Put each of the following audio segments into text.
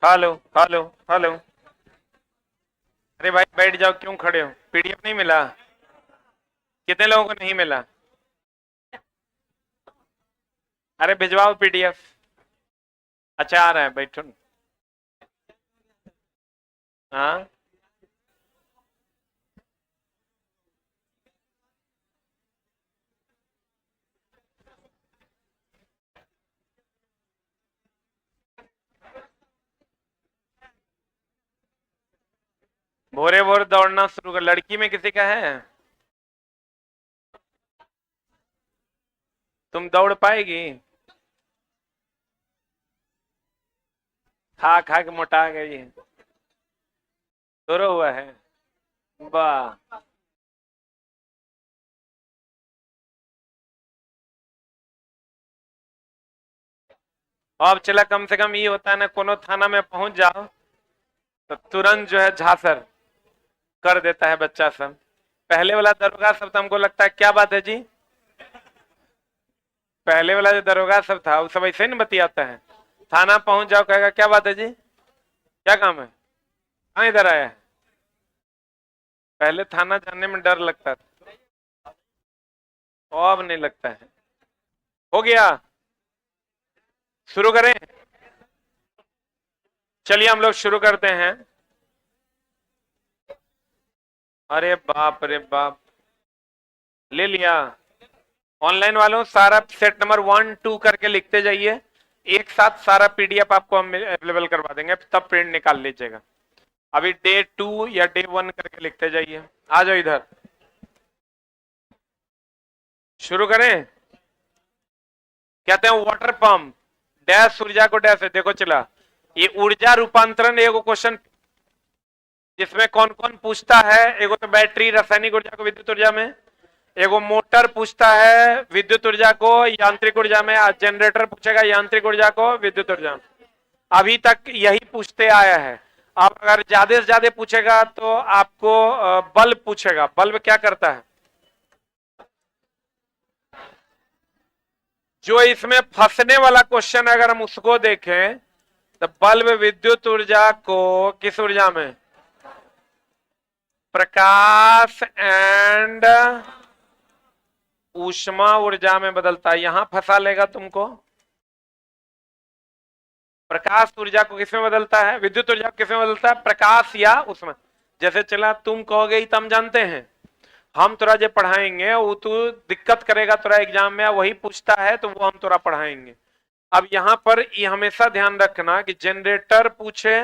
Hello hello hello. अरे भाई बैठ जाओ, क्यों खड़े हो? पीडीएफ नहीं मिला? कितने लोगों को नहीं मिला? अरे भिजवाओ पीडीएफ। अच्छा आ रहा है, बैठो। हाँ, भोरे भोर दौड़ना शुरू कर, लड़की में किसी का है? तुम दौड़ पाएगी? खा खा के मोटा गई है। शुरू हुआ है। वाह। अब चला, कम से कम ये होता है ना, कोनो थाना में पहुंच जाओ तो तुरंत जो है झांसर कर देता है बच्चा सब। पहले वाला दरोगा सब तो हमको लगता है, क्या बात है जी? पहले वाला जो दरोगा सब था वो सब ऐसे ही नहीं बतियाता है। थाना पहुंच जाओ, कहेगा क्या बात है जी, क्या काम है, कहाँ इधर आया है। पहले थाना जाने में डर लगता था, अब नहीं लगता है। हो गया, शुरू करें? चलिए हम लोग शुरू करते हैं। अरे बाप रे बाप, ले लिया। ऑनलाइन वालों सारा सेट नंबर 1 2 करके लिखते जाइए। एक साथ सारा पीडीएफ आपको हम अवेलेबल करवा देंगे, तब प्रिंट निकाल लीजिएगा। अभी डे 2 या डे 1 करके लिखते जाइए। आ जाओ इधर, शुरू करें। कहते हैं वाटर पंप डैश ऊर्जा को डैश है। देखो चला, ये ऊर्जा रूपांतरण एगो क्वेश्चन जिसमें कौन कौन पूछता है। एगो तो बैटरी रासायनिक ऊर्जा को विद्युत ऊर्जा में, एगो मोटर पूछता है विद्युत ऊर्जा को यांत्रिक ऊर्जा में, आज जनरेटर पूछेगा यांत्रिक ऊर्जा को विद्युत ऊर्जा में। अभी तक यही पूछते आया है। अब अगर ज्यादा से ज्यादा पूछेगा तो आपको बल्ब पूछेगा। बल्ब क्या करता है? जो इसमें फंसने वाला क्वेश्चन अगर हम उसको देखें तो बल्ब विद्युत ऊर्जा को किस ऊर्जा में, प्रकाश एंड ऊष्मा ऊर्जा में बदलता है। यहां फंसा लेगा तुमको। प्रकाश ऊर्जा को किसमें बदलता है, विद्युत ऊर्जा को किसमें बदलता है, प्रकाश या ऊष्मा। जैसे चला, तुम कहोगे तो हम जानते हैं, हम तोरा जो पढ़ाएंगे वो तू दिक्कत करेगा तोरा एग्जाम में, वही पूछता है तो वो हम तोरा पढ़ाएंगे। अब यहां पर ये हमेशा ध्यान रखना कि जनरेटर पूछे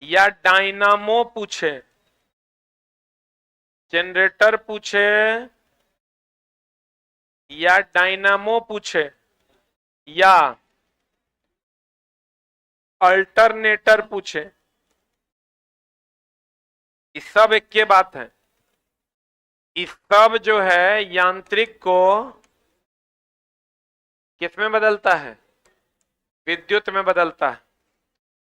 या डायनामो पूछे, जनरेटर पूछे या डायनामो पूछे या अल्टरनेटर पूछे, ये सब एक के बात है। इस सब जो है यांत्रिक को किसमें बदलता है, विद्युत में बदलता है।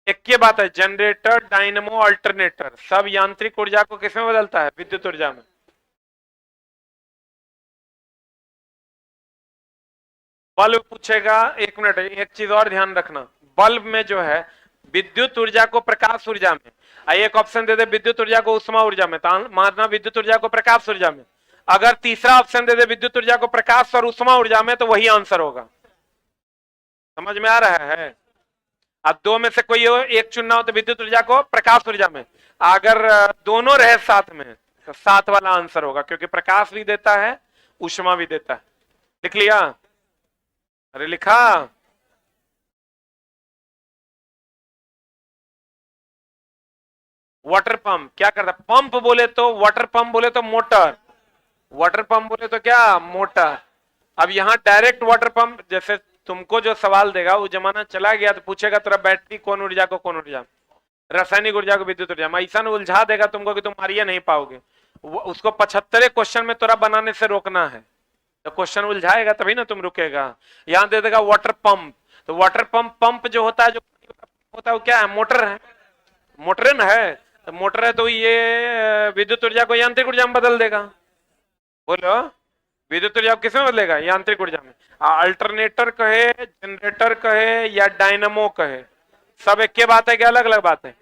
एक के बात है, जनरेटर डायनमो अल्टरनेटर सब यांत्रिक ऊर्जा को किसमें बदलता है, विद्युत ऊर्जा में। बल्ब पूछेगा, एक मिनट एक चीज और ध्यान रखना, बल्ब में जो है विद्युत ऊर्जा को प्रकाश ऊर्जा में, एक ऑप्शन दे दे विद्युत ऊर्जा को उष्मा ऊर्जा में, तो मानना विद्युत ऊर्जा को प्रकाश ऊर्जा में। अगर तीसरा ऑप्शन दे दे विद्युत ऊर्जा को प्रकाश और उष्मा ऊर्जा में, तो वही आंसर होगा। समझ में आ रहा है? अब दो में से कोई एक चुनना हो तो विद्युत ऊर्जा को प्रकाश ऊर्जा में, अगर दोनों रहे साथ में तो साथ वाला आंसर होगा, क्योंकि प्रकाश भी देता है उष्मा भी देता है। लिख लिया? अरे लिखा? वाटर पंप क्या करता? पंप बोले तो वाटर पंप बोले तो मोटर, वाटर पंप बोले तो क्या, मोटर। अब यहां डायरेक्ट वाटर पंप, जैसे तुमको जो सवाल देगा वो जमाना चला गया तो पूछेगा तेरा बैटरी कौन ऊर्जा को कौन ऊर्जा, रासायनिक ऊर्जा को विद्युत ऊर्जा में, ऐसा उलझा देगा तुमको कि तुम मारिया नहीं पाओगे। उसको 75 क्वेश्चन में तोरा बनाने से रोकना है। तो क्वेश्चन उलझाएगा तभी ना तुम रुकेगा। यहां दे देगा वाटर पंप, तो वाटर पंप, पंप जो होता है, जो होता है वो क्या है, मोटर है। मोटर न है तो मोटर है, तो ये विद्युत ऊर्जा को यांत्रिक ऊर्जा में बदल देगा। बोलो, विद्युत ऊर्जा किसमें बदलेगा, यांत्रिक ऊर्जा में। अल्टरनेटर कहे, जनरेटर कहे या डायनमो कहे, सब एक के बात है क्या अलग अलग बात है?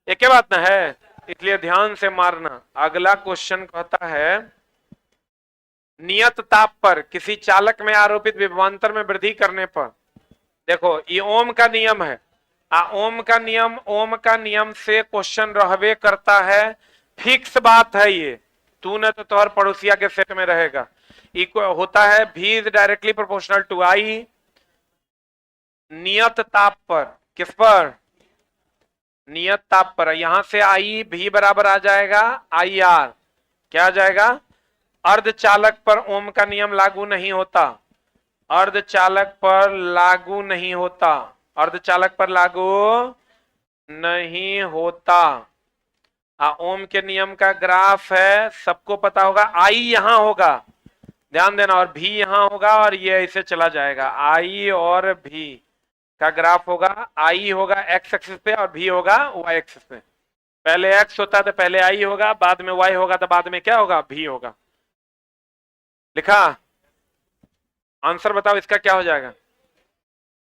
एक के बात ना है, इसलिए ध्यान से मारना। अगला क्वेश्चन कहता है नियत ताप पर किसी चालक में आरोपित विभवांतर में वृद्धि करने पर, देखो ये ओम का नियम है। ओम का नियम से क्वेश्चन रहबे करता है, फिक्स बात है ये। तूने तो तोहर पड़ोसिया के सेट में रहेगा। इक्वल होता है V is directly proportional to I नियत ताप पर। किस पर? नियत ताप पर। यहां से I V बराबर आ जाएगा IR। क्या आ जाएगा? अर्धचालक पर ओम का नियम लागू नहीं होता, अर्धचालक पर लागू नहीं होता, अर्धचालक पर लागू नहीं होता। ओम के नियम का ग्राफ है, सबको पता होगा। I यहां होगा, ध्यान देना, और V यहां होगा, और ये ऐसे चला जाएगा। I और V का ग्राफ होगा, I होगा x एक्सिस पे और V होगा y एक्सिस पे। पहले x होता है तो पहले I होगा, बाद में y होगा तो बाद में क्या होगा? V होगा। लिखा? आंसर बताओ इसका क्या हो जाएगा?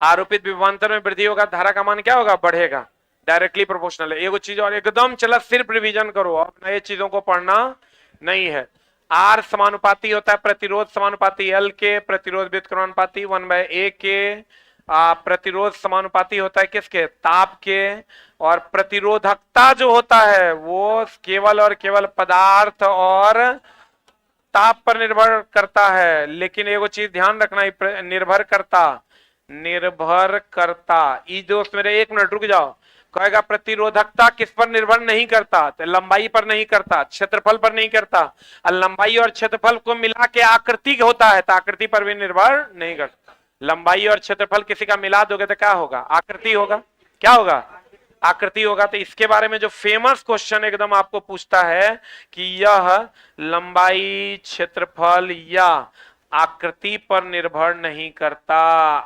आरोपित विभवांतर में वृद्धि होगा, धारा का मान क्या होगा? बढ़ेगा, डायरेक्टली प्रोपोर्शनल है। एगो चीज और एकदम चला, सिर्फ रिवीजन करो, अब नए चीजों को पढ़ना नहीं है। R समानुपाती होता है प्रतिरोध समानुपाती L के, प्रतिरोध व्युत्क्रमानुपाती 1/A के। प्रतिरोध समानुपाती होता है किसके? ताप के। और प्रतिरोधकता जो होता है वो केवल और केवल पदार्थ और ताप पर निर्भर करता है। लेकिन एगो चीज ध्यान रखना, निर्भर करता। ई दोस्त मेरे एक मिनट रुक जाओ। कहेगा प्रतिरोधकता किस पर निर्भर नहीं करता? तो लंबाई पर नहीं करता, क्षेत्रफल पर नहीं करता। और लंबाई और क्षेत्रफल को मिला के आकृति होता है, तो आकृति पर भी निर्भर नहीं करता। लंबाई और क्षेत्रफल किसी का मिला दोगे तो क्या होगा? आकृति होगा। क्या होगा? आकृति होगा। तो इसके बारे में जो फेमस क्वेश्चन एकदम आपको पूछता है कि यह लंबाई, क्षेत्रफल या आकृति पर निर्भर नहीं करता,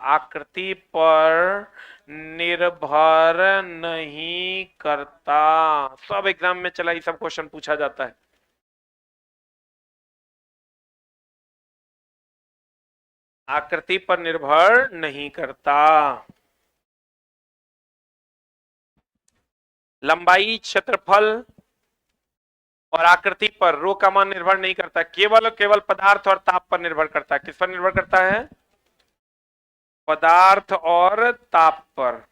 आकृति पर निर्भर नहीं करता। सब एग्जाम में चला ये सब क्वेश्चन पूछा जाता है। आकृति पर निर्भर नहीं करता। लंबाई, क्षेत्रफल और आकृति पर रो का मान निर्भर नहीं करता, केवल और केवल पदार्थ और ताप पर निर्भर करता है। किस पर निर्भर करता है? पदार्थ और ताप पर।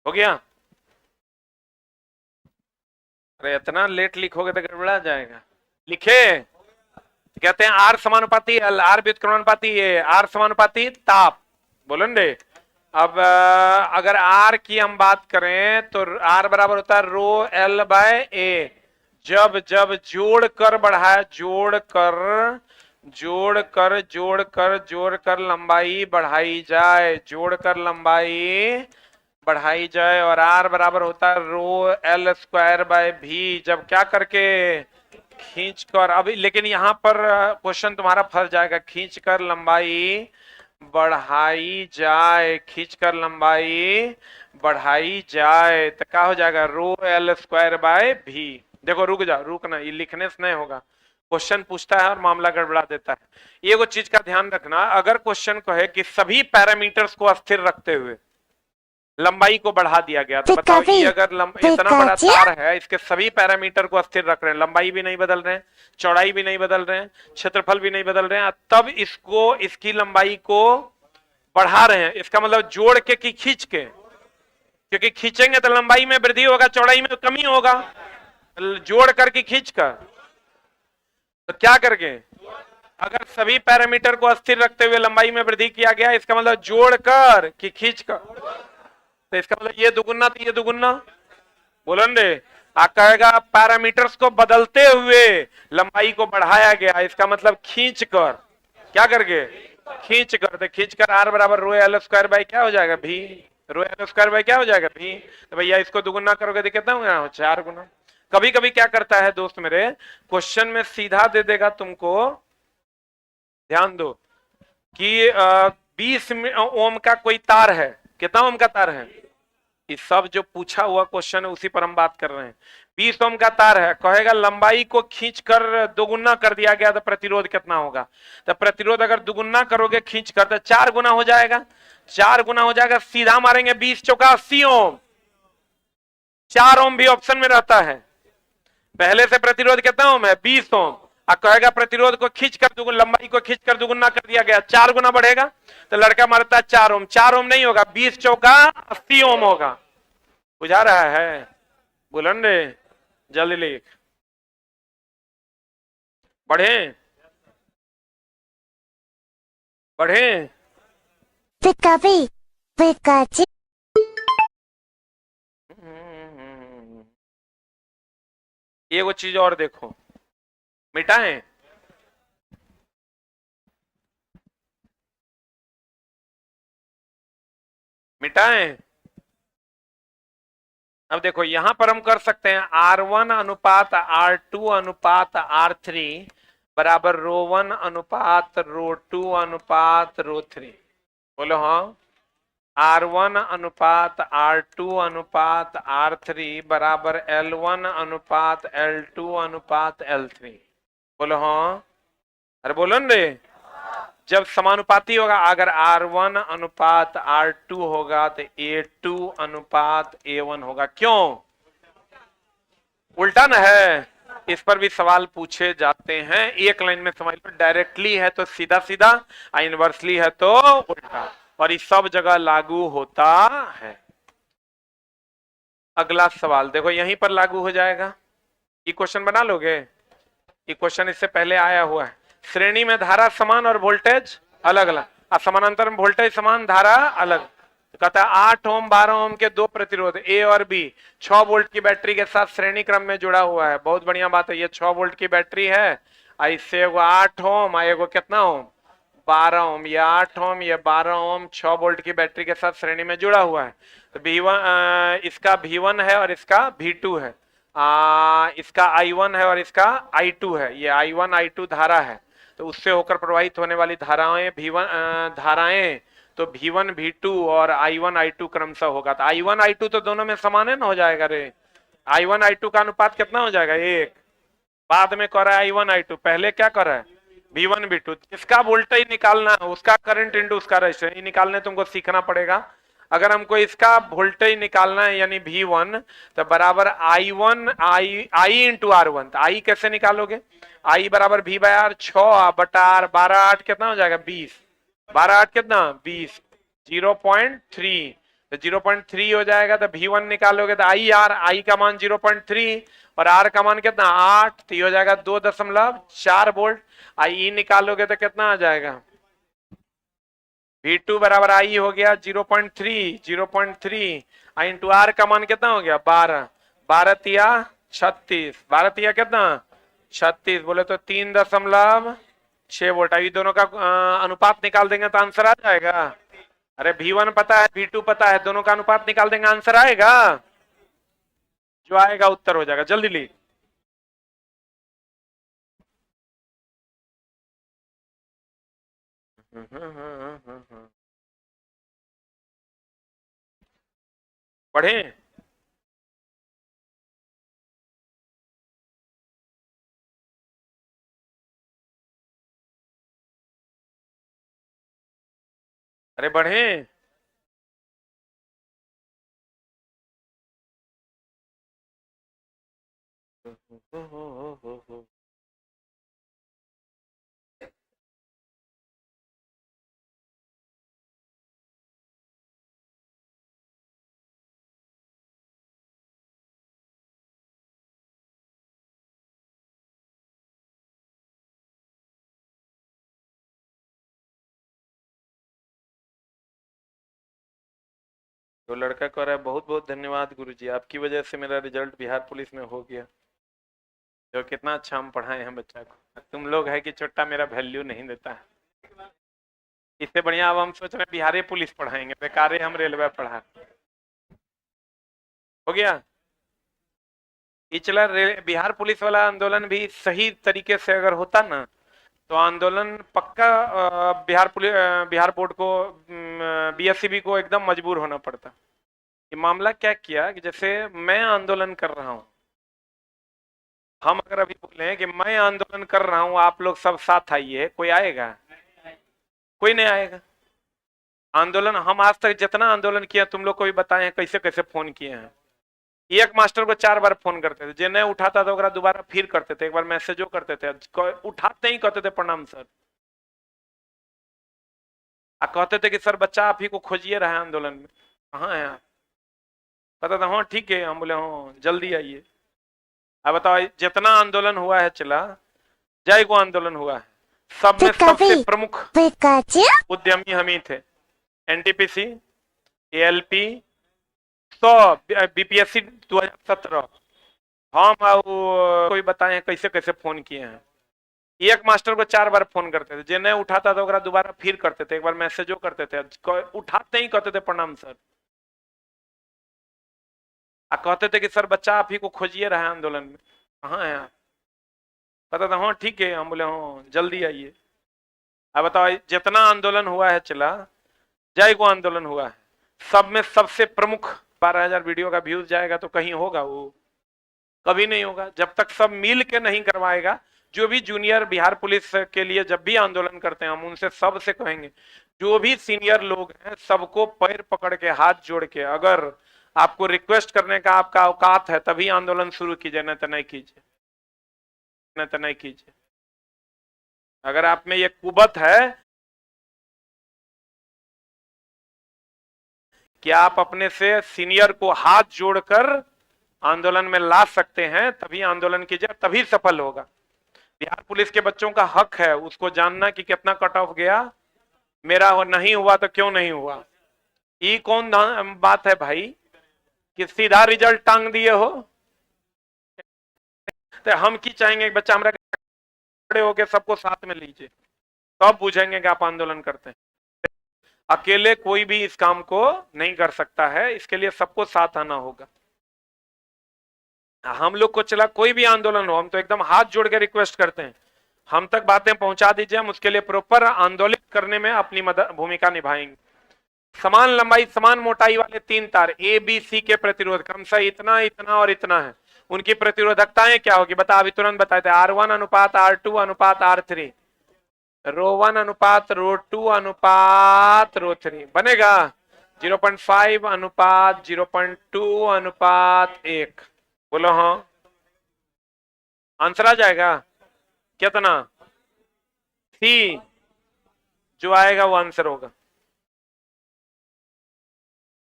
हो गया? अरे इतना लेट लिखोगे तो गड़बड़ा जाएगा। लिखे? कहते हैं आर समानुपाती एल, आर व्युत्क्रमानुपाती ए, आर समानुपाती ताप। बोलो रे। अब अगर आर की हम बात करें तो आर बराबर होता है रो एल बाय ए। जब जब जोड़कर बढ़ाया, जोड़कर लंबाई बढ़ाई जाए, जोड़कर लंबाई बढ़ाई जाए, और आर बराबर होता है रो एल स्क्वायर बाय भी, जब क्या करके? खींचकर। अभी लेकिन यहां पर क्वेश्चन तुम्हारा फंस जाएगा। खींचकर लंबाई बढ़ाई जाए, खींचकर लंबाई बढ़ाई जाए तो क्या हो जाएगा? रो एल स्क्वायर बाय भी। देखो रुक जा, रुकना, ये लिखने से नहीं होगा, क्वेश्चन पूछता है और मामला गड़बड़ा देता है। ये वो चीज का ध्यान रखना, अगर क्वेश्चन कहे कि सभी पैरामीटर्स को अस्थिर रखते हुए लंबाई को बढ़ा दिया गया, तो बताओ ये अगर इतना बड़ा तार है, इसके सभी पैरामीटर को अस्थिर रख रहे हैं, लंबाई भी नहीं बदल रहे हैं, चौड़ाई भी नहीं बदल रहे हैं, क्षेत्रफल भी नहीं बदल रहे हैं, तब इसको, इसकी लंबाई को बढ़ा रहे हैं, इसका मतलब जोड़ के कि खींच के? क्योंकि खींचेंगे तो लंबाई में वृद्धि होगा, चौड़ाई में कमी होगा। जोड़ करके खींच कर, तो क्या करके? अगर सभी पैरामीटर को अस्थिर रखते हुए लंबाई में वृद्धि किया गया, इसका मतलब जोड़कर कि खींचकर, तो इसका मतलब ये दुगुना तो ये दुगुना। बोलो रे। कहेगा पैरामीटर्स को बदलते हुए लंबाई को बढ़ाया गया, इसका मतलब खींचकर। क्या करके? खींचकर। तो खींचकर आर बराबर रो एल स्क्वायर बाय क्या हो जाएगा? भी। रो एल स्क्वायर बाय क्या हो जाएगा? भी। तो भैया इसको दुगुना करोगे तो कितना होगा? 4 गुना। कभी कभी क्या करता है दोस्त मेरे, क्वेश्चन में सीधा दे देगा तुमको, ध्यान दो, कि 20 ओम का कोई तार है, कितना ओम का तार है? ये सब जो पूछा हुआ क्वेश्चन है उसी पर हम बात कर रहे हैं। 20 ओम का तार है, कहेगा लंबाई को खींचकर दोगुना कर दिया गया तो प्रतिरोध कितना होगा? तो प्रतिरोध अगर दोगुना करोगे खींचकर तो 4 गुना हो जाएगा, 4 गुना हो जाएगा, सीधा मारेंगे 20 चौका 80 ओम, 4 ओम भी ऑप्शन में रहता है। पहले से प्रतिरोध कितना ओम है? 20 ओम। अब कहेगा प्रतिरोध को खींच कर दुगुना, लंबाई को खींच कर दुगुना कर दिया गया, 4 गुना बढ़ेगा, तो लड़का मारता है 4 ओम। 4 ओम नहीं होगा, 20 चौका 80 ओम होगा। बुझा रहा है? बुलंद रे, जल्दी लिख। बढ़े बढ़े। ये वो चीज और देखो, मिटाएं, मिटाएं। अब देखो यहां पर हम कर सकते हैं R1 अनुपात R2 अनुपात R3 बराबर रो 1 अनुपात रो 2 अनुपात रो 3। बोलो हाँ। R1 अनुपात R2 अनुपात R3 बराबर L1 अनुपात L2 अनुपात L3। बोलो हाँ। अरे बोलो न रे। जब समानुपाती होगा, अगर R1 अनुपात R2 होगा तो A2 अनुपात A1 होगा। क्यों? उल्टा न है। इस पर भी सवाल पूछे जाते हैं, एक लाइन में समझ लो, डायरेक्टली है तो सीधा सीधा, इनवर्सली है तो उल्टा, और इस सब जगह लागू होता है। अगला सवाल देखो, यहीं पर लागू हो जाएगा। ये क्वेश्चन बना लोगे? ये क्वेश्चन इससे पहले आया हुआ है। श्रेणी में धारा समान और वोल्टेज अलग अलग, और समानांतर में वोल्टेज समान धारा अलग। तो कहता है 8 ओम 12 ओम के दो प्रतिरोध ए और बी 6 वोल्ट की बैटरी के साथ श्रेणी क्रम में जुड़ा हुआ है। बहुत बढ़िया बात है, ये 6 वोल्ट की बैटरी है, इससे एगो 8 ओम और एगो कितना ओम 12 ओम, ये 8 ओम ये 12 ओम 6 वोल्ट की बैटरी के साथ श्रेणी में जुड़ा हुआ है। तो V1 इसका V1 है और इसका V2 है, इसका I1 है और इसका I2 है। ये I1 I2 धारा है, तो उससे होकर प्रवाहित होने वाली धाराएं V1 धाराएं तो V1 V2 और I1 I2 क्रमशः होगा। तो I1 I2 तो दोनों में समान है ना, हो जाएगा रे। I1 I2 का अनुपात कितना हो जाएगा? 1। बाद में कर रहा है I1 I2, पहले क्या कर रहा है? V1 V2। इसका वोल्टेज निकालना है, उसका करंट इंटू उसका रेजिस्टेंस, ये निकालने तुमको सीखना पड़ेगा। अगर हमको इसका वोल्टेज निकालना है यानी V1, तो बराबर I1 I इंटू R1। तो I कैसे निकालोगे? I बराबर V बाय R, 6 बटा R, 12 8 कितना हो जाएगा? 20। 12 8 कितना? 20। 0.3, तो 0.3 हो जाएगा। तो V1 निकालोगे तो I का मान 0.3 और R का मान कितना? 8, तो ये हो जाएगा 2.4 वोल्ट। I निकालोगे तो कितना आ जाएगा? V2 बराबर I हो गया 0.3 I इंटू R का मान कितना हो गया? 12। 12 तिया 36, 12 तिया कितना? 36, बोले तो 3.6 वोल्ट। अभी दोनों का अनुपात निकाल देंगे तो आंसर आ जाएगा। अरे V1 पता है V2 पता है, दोनों का अनुपात निकाल देंगे, आंसर आएगा। जो आएगा उत्तर हो जाएगा। जल्दी ली। पढ़े? अरे बढ़े। तो लड़का कह रहा है बहुत बहुत धन्यवाद गुरुजी, आपकी वजह से मेरा रिजल्ट बिहार पुलिस में हो गया। तो कितना अच्छा हम पढ़ाए हैं बच्चा को। तुम लोग है कि छोटा मेरा वैल्यू नहीं देता है। इससे बढ़िया अब हम सोच रहे हैं बिहारी पुलिस पढ़ाएंगे, बेकार हम रेलवे पढ़ा। हो गया। ये चला बिहार पुलिस वाला आंदोलन भी सही तरीके से अगर होता ना, तो आंदोलन पक्का बिहार पुलिस बिहार बोर्ड को बीएससीबी को एकदम मजबूर होना पड़ता। ये मामला क्या किया कि जैसे मैं आंदोलन कर रहा हूं, हम अगर अभी बोले कि मैं आंदोलन कर रहा हूं, आप लोग सब साथ आइए, कोई आएगा? कोई नहीं आएगा। आंदोलन हम आज तक जितना आंदोलन किया तुम लोग को भी बताए हैं कैसे कैसे फोन किए हैं। एक मास्टर को 4 बार फोन करते थे, जे नहीं उठाता था दोबारा फिर करते थे, एक बार मैसेजो करते थे, उठाते ही कहते थे प्रणाम सर, कहते थे कि सर बच्चा आप ही को खोजिए रहा है आंदोलन में, कहाँ है आप? कहता था हाँ ठीक है। हम बोले हाँ जल्दी आइए। अब बताओ जितना आंदोलन हुआ है चला, जय को आंदोलन हुआ है, सब में सबसे प्रमुख उद्यमी हम ही थे। एनटीपीसी, एएलपी, तो बीपीएससी 2017 हम कोई बताए हैं कैसे कैसे फोन किए हैं। एक मास्टर को 4 बार फोन करते थे, जे नहीं उठाता था दोबारा फिर करते थे, एक बार मैसेजो करते थे, उठाते ही कहते थे प्रणाम सर, कहते थे कि सर बच्चा आप ही को खोजिए रहा है आंदोलन में, कहाँ है आप? कहता था हाँ ठीक है। हम बोले हाँ जल्दी आइए। अब बताओ जितना आंदोलन हुआ है चला, जय को आंदोलन हुआ है, सब में सबसे प्रमुख 12,000 वीडियो का व्यूज जाएगा तो कहीं होगा? वो कभी नहीं होगा जब तक सब मिल के नहीं करवाएगा। जो भी जूनियर बिहार पुलिस के लिए जब भी आंदोलन करते हैं, हम उनसे सबसे कहेंगे, जो भी सीनियर लोग हैं सबको पैर पकड़ के हाथ जोड़ के, अगर आपको रिक्वेस्ट करने का आपका औकात है तभी आंदोलन शुरू कीजिए, नहीं तो नहीं कीजिए, नहीं तो नहीं कीजिए। अगर आप में ये कुबत है कि आप अपने से सीनियर को हाथ जोड़कर आंदोलन में ला सकते हैं, तभी आंदोलन कीजिए, तभी सफल होगा। बिहार पुलिस के बच्चों का हक है उसको जानना कि कितना कट ऑफ गया, मेरा नहीं हुआ तो क्यों नहीं हुआ। ये कौन बात है भाई कि सीधा रिजल्ट टांग दिए हो? तो हम की चाहेंगे बच्चा हमारा खड़े होकर सबको साथ में लीजिए, तब बुझेंगे कि आप आंदोलन करते हैं। अकेले कोई भी इस काम को नहीं कर सकता है, इसके लिए सबको साथ आना होगा। हम लोग को चला कोई भी आंदोलन हो, हम तो एकदम हाथ जोड़ के रिक्वेस्ट करते हैं, हम तक बातें पहुंचा दीजिए, हम उसके लिए प्रॉपर आंदोलित करने में अपनी भूमिका निभाएंगे। समान लंबाई समान मोटाई वाले 3 तार ए बी सी के प्रतिरोध क्रमशः इतना इतना और इतना है, उनकी प्रतिरोधकताएं क्या होगी बता, अभी तुरंत बताए थे, R1 अनुपात R2 अनुपात R3, ρ1 अनुपात ρ2 अनुपात ρ3 बनेगा 0.5 अनुपात 0.2 अनुपात 1। बोलो हाँ, आंसर आ जाएगा कितना? सी जो आएगा वो आंसर होगा।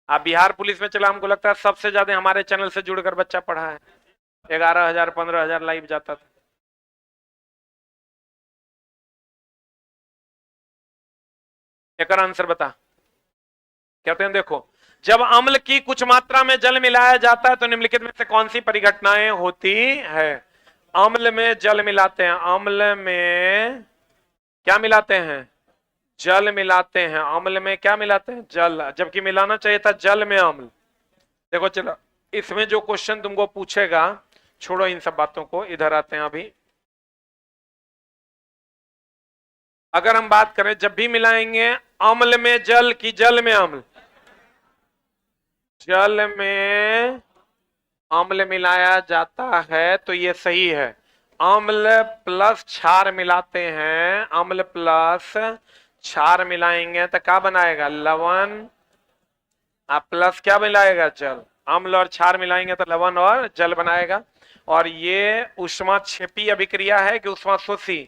आप बिहार पुलिस में चला, हमको लगता है सबसे ज्यादा हमारे चैनल से जुड़कर बच्चा पढ़ा है, 11,000 15,000 लाइव जाता था। एक आंसर बता, कहते हैं देखो, जब अम्ल की कुछ मात्रा में जल मिलाया जाता है तो निम्नलिखित में से कौन सी परिघटनाएं होती है? अम्ल में जल मिलाते हैं, अम्ल में क्या मिलाते हैं? जल मिलाते हैं। अम्ल में क्या मिलाते हैं? जल, जबकि मिलाना चाहिए था जल में अम्ल। देखो चलो, इसमें जो क्वेश्चन तुमको पूछेगा, छोड़ो इन सब बातों को, इधर आते हैं अभी। अगर हम बात करें जब भी मिलाएंगे अम्ल में जल की जल में अम्ल, जल में अम्ल मिलाया जाता है तो ये सही है। अम्ल प्लस क्षार मिलाते हैं, अम्ल प्लस क्षार मिलाएंगे तो क्या बनाएगा? लवण। प्लस क्या मिलाएगा? जल। अम्ल और क्षार मिलाएंगे तो लवण और जल बनाएगा। और ये ऊष्माक्षेपी अभिक्रिया है कि ऊष्माशोषी?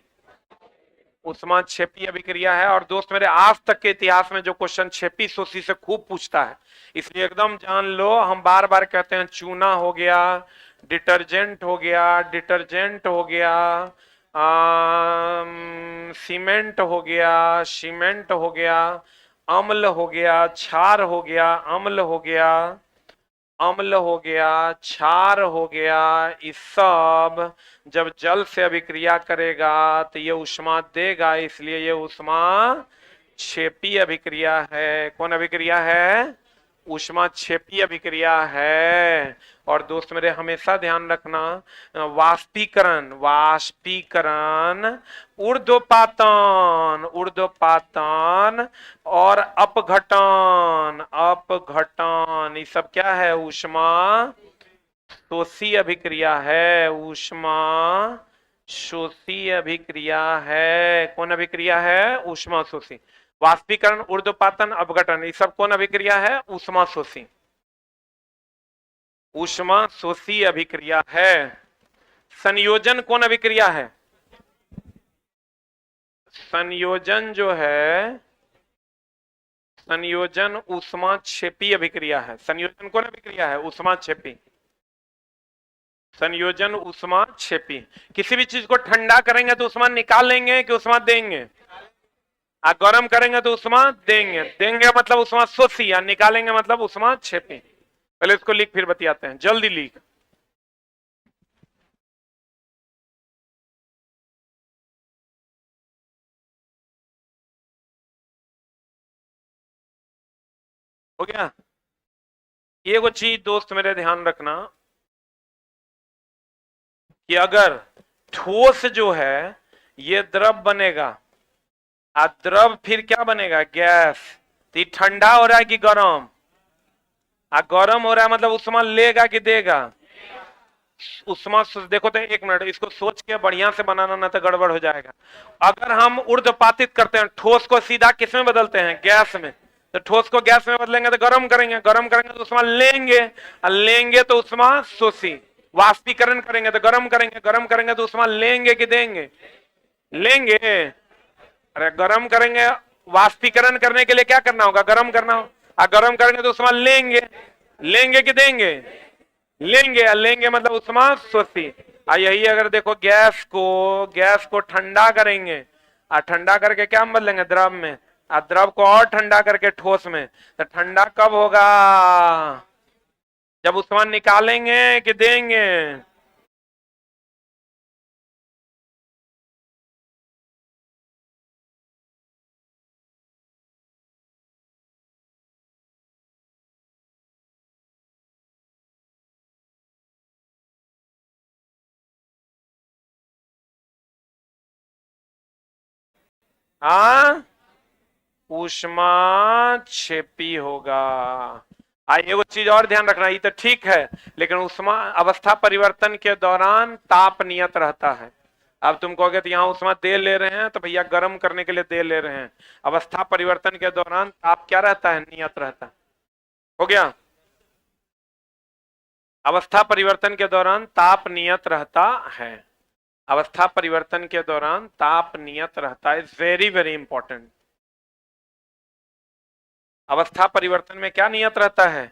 ऊष्माक्षेपी अभिक्रिया है। और दोस्त मेरे, आज तक के इतिहास में जो क्वेश्चन क्षेपी शोषी से खूब पूछता है, इसलिए एकदम जान लो। हम बार बार कहते हैं चूना हो गया, डिटर्जेंट हो गया, डिटर्जेंट हो गया, सीमेंट हो गया, सीमेंट हो गया, अम्ल हो गया, क्षार हो गया, अम्ल हो गया, अम्ल हो गया, क्षार हो गया, इस सब जब जल से अभिक्रिया करेगा तो ये ऊष्मा देगा, इसलिए ये ऊष्मा क्षेपी अभिक्रिया है। कौन अभिक्रिया है? ऊष्मा क्षेपी अभिक्रिया है। और दोस्त मेरे हमेशा ध्यान रखना, वाष्पीकरण, वाष्पीकरण, ऊर्ध्वपातन, ऊर्ध्वपातन और अपघटन, अपघटन, ये सब क्या है? ऊष्मा शोषी अभिक्रिया है, ऊष्मा शोषी अभिक्रिया है। कौन अभिक्रिया है? ऊष्मा शोषी। वाष्पीकरण, ऊर्ध्वपातन, अपघटन, ये सब कौन अभिक्रिया है? ऊष्मा शोषी, ऊष्मा शोषी अभिक्रिया है। संयोजन कौन अभिक्रिया है? संयोजन जो है, संयोजन ऊष्मा क्षेपी अभिक्रिया है। संयोजन कौन अभिक्रिया है? ऊष्मा क्षेपी, संयोजन ऊष्मा क्षेपी। किसी भी चीज को ठंडा करेंगे तो ऊष्मा निकाल लेंगे कि ऊष्मा देंगे? गर्म करेंगे तो ऊष्मा देंगे, देंगे मतलब ऊष्मा शोषी, या निकालेंगे मतलब ऊष्मा क्षेपी। पहले इसको लिख फिर बतियाते हैं, जल्दी लिख। हो गया? ये वो चीज दोस्त मेरे ध्यान रखना कि अगर ठोस जो है ये द्रव बनेगा, द्रव फिर क्या बनेगा? गैस। तो ठंडा हो रहा है कि गर्म? गर्म हो रहा है मतलब ऊष्मा लेगा कि देगा? ऊष्मा। देखो तो एक मिनट, इसको सोच के बढ़िया से बनाना, ना तो गड़बड़ हो जाएगा। अगर हम ऊर्ध्वपातित करते हैं, ठोस को सीधा किस में बदलते हैं? गैस में। तो ठोस को गैस में बदलेंगे तो गर्म करेंगे, गर्म करेंगे तो ऊष्मा लेंगे, और लेंगे तो ऊष्मा शोषी। वाष्पीकरण करेंगे तो गर्म करेंगे, गर्म करेंगे तो ऊष्मा लेंगे कि देंगे? लेंगे। अरे गर्म करेंगे, वाष्पीकरण करने के लिए क्या करना होगा? गर्म करना होगा। गर्म करेंगे तो ऊष्मा लेंगे, लेंगे कि देंगे? लेंगे। लेंगे मतलब ऊष्मा शोषी। यही अगर देखो गैस को ठंडा करेंगे, ठंडा करके क्या हम बदलेंगे? द्रव में। द्रव को और ठंडा करके ठोस में। तो ठंडा कब होगा? जब ऊष्मा निकालेंगे कि देंगे? हाँ, ऊष्मा क्षेपी होगा। एगो चीज और ध्यान रखना, ये तो ठीक है, लेकिन ऊष्मा अवस्था परिवर्तन के दौरान ताप नियत रहता है। अब तुम कहोगे तो यहाँ ऊष्मा दे ले रहे हैं तो भैया गर्म करने के लिए दे ले रहे हैं। अवस्था परिवर्तन के दौरान ताप क्या रहता है? नियत रहता है। हो गया? अवस्था परिवर्तन के दौरान ताप नियत रहता है। अवस्था परिवर्तन के दौरान ताप नियत रहता है। Very very important. अवस्था परिवर्तन में क्या नियत रहता है?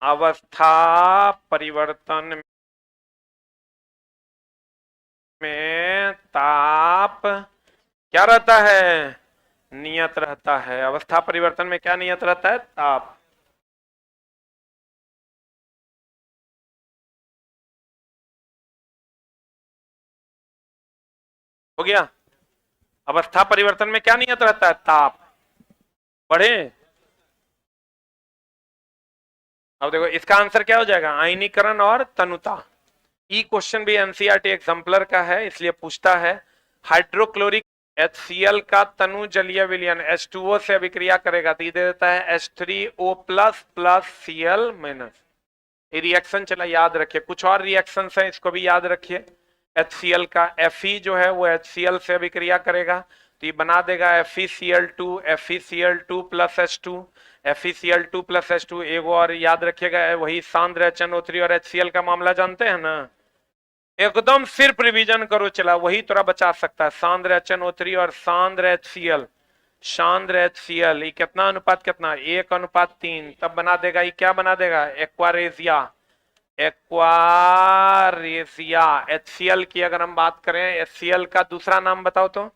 अवस्था परिवर्तन में ताप क्या रहता है? नियत रहता है। अवस्था परिवर्तन में क्या नियत रहता है? ताप। हो गया? अवस्था परिवर्तन में क्या नियत रहता है? ताप। बढ़े? अब देखो इसका आंसर क्या हो जाएगा? आयनीकरण और तनुता। ई क्वेश्चन भी एनसीईआरटी एग्जाम्पलर का है, इसलिए पूछता है। हाइड्रोक्लोरिक HCl का तनु जलीय विलयन H2O से अभिक्रिया करेगा तो ये दे देता है H3O plus plus Cl minus. ये रिएक्शन चला याद रखिए। कुछ और रिएक्शन है, इसको भी याद रखिए। HCl का Fe जो है वो HCl से अभिक्रिया करेगा तो ये बना देगा FeCl2, FeCl2 plus H2, FeCl2 plus H2। एगो और याद रखिएगा, वही सांद्र HNO3 और HCl का मामला जानते हैं ना? एकदम सिर्फ रिवीजन करो, चला वही थोड़ा बचा सकता है। सांद्र HNO3 और सांद्र HCl, सांद्र HCl ये कितना अनुपात? कितना? 1:3। तब बना देगा, ये क्या बना देगा? एक्वारेजिया। एक्वारेजिया। HCl की अगर हम बात करें, HCl का दूसरा नाम बताओ तो।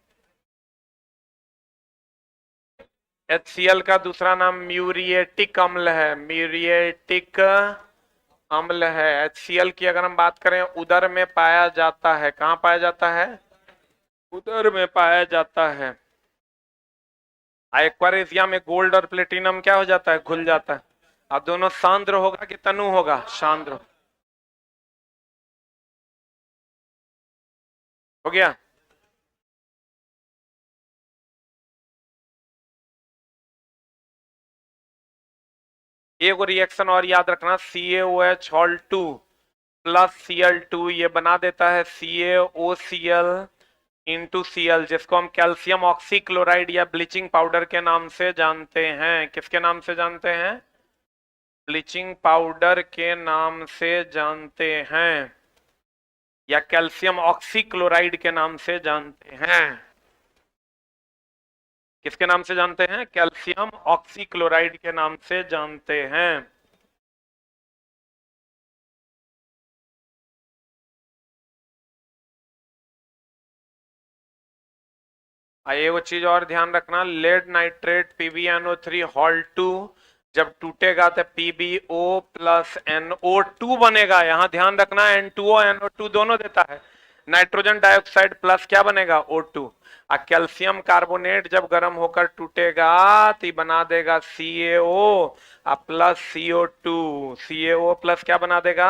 HCl का दूसरा नाम म्यूरिएटिक अम्ल है, म्यूरिएटिक अम्ल है। HCl की अगर हम बात करें, उदर में पाया जाता है। कहां पाया जाता है? उदर में पाया जाता है। एक्वारेजिया में गोल्ड और प्लेटिनम क्या हो जाता है? घुल जाता है। अब दोनों सांद्र होगा कि तनु होगा? सांद्र हो गया। एक रिएक्शन और याद रखना, CaOH हॉल 2 प्लस Cl2 ये बना देता है CaOCl इंटू Cl, जिसको हम कैल्शियम ऑक्सीक्लोराइड या ब्लीचिंग पाउडर के नाम से जानते हैं। किसके नाम से जानते हैं? ब्लीचिंग पाउडर के नाम से जानते हैं, या कैल्शियम ऑक्सीक्लोराइड के नाम से जानते हैं। किसके नाम से जानते हैं? कैल्शियम ऑक्सीक्लोराइड के नाम से जानते हैं। ये वो चीज और ध्यान रखना, लेड नाइट्रेट PbNO3 हॉल 2 जब टूटेगा तो PbO प्लस NO2 बनेगा। यहां ध्यान रखना, N2O NO2 दोनों देता है। नाइट्रोजन डाइऑक्साइड प्लस क्या बनेगा? O2। कैल्शियम कार्बोनेट जब गर्म होकर टूटेगा तो बना देगा CaO plus CO2। CaO plus क्या बना देगा?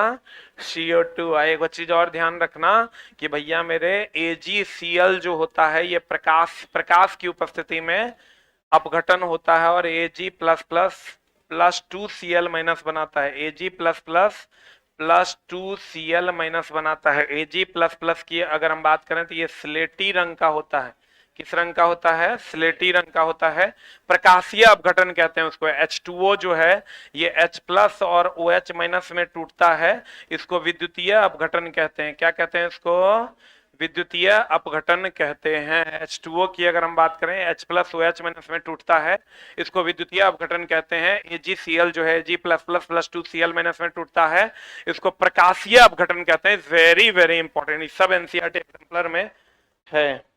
CO2। एक चीज और ध्यान रखना कि भैया मेरे AgCl जो होता है ये प्रकाश की उपस्थिति में अपघटन होता है और Ag plus plus plus 2Cl minus बनाता है। Ag plus plus plus 2Cl minus बनाता है। Ag प्लस प्लस की अगर हम बात करें तो ये स्लेटी रंग का होता है। किस रंग का होता है? स्लेटी रंग का होता है। प्रकाशीय अपघटन कहते हैं उसको। H2O जो है ये H प्लस और OH माइनस में टूटता है, इसको विद्युतीय अपघटन कहते हैं। क्या कहते हैं इसको? विद्युतीय अपघटन कहते हैं। H2O की अगर हम बात करें, H प्लस OH माइनस में टूटता है, इसको विद्युतीय अपघटन कहते हैं। AgCl जो है Ag plus plus plus 2Cl minus में टूटता है, इसको प्रकाशीय अपघटन कहते हैं। वेरी वेरी इंपॉर्टेंट, सब एनसीईआरटी एग्जाम्पलर में है।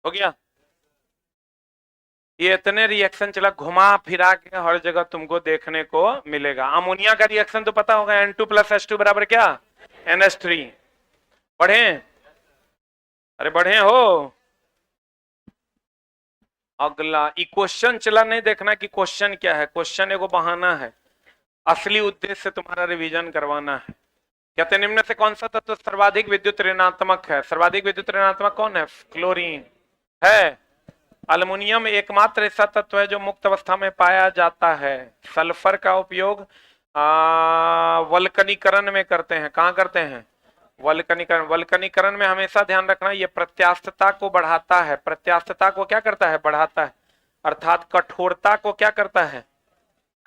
हो गया। ये इतने रिएक्शन चला घुमा फिरा के हर जगह तुमको देखने को मिलेगा। अमोनिया का रिएक्शन तो पता होगा, N2 प्लस H2 बराबर क्या? NH3। बढ़े? अरे बढ़े हो। अगला क्वेश्चन चला नहीं देखना कि क्वेश्चन क्या है। क्वेश्चन एगो बहाना है, असली उद्देश्य तुम्हारा रिवीजन करवाना है। कहते हैं निम्न से कौन सा तत्व सर्वाधिक विद्युत ऋणात्मक है? सर्वाधिक विद्युत ऋणात्मक कौन है? क्लोरीन है। अल्युमिनियम एकमात्र ऐसा तत्व है जो मुक्त अवस्था में पाया जाता है। सल्फर का उपयोग वल्कनीकरण में करते हैं। कहाँ करते हैं? वल्कनीकरण। वल्कनीकरण में हमेशा ध्यान रखना ये प्रत्यास्थता को बढ़ाता है। प्रत्यास्थता को क्या करता है? बढ़ाता है। अर्थात कठोरता को क्या करता है?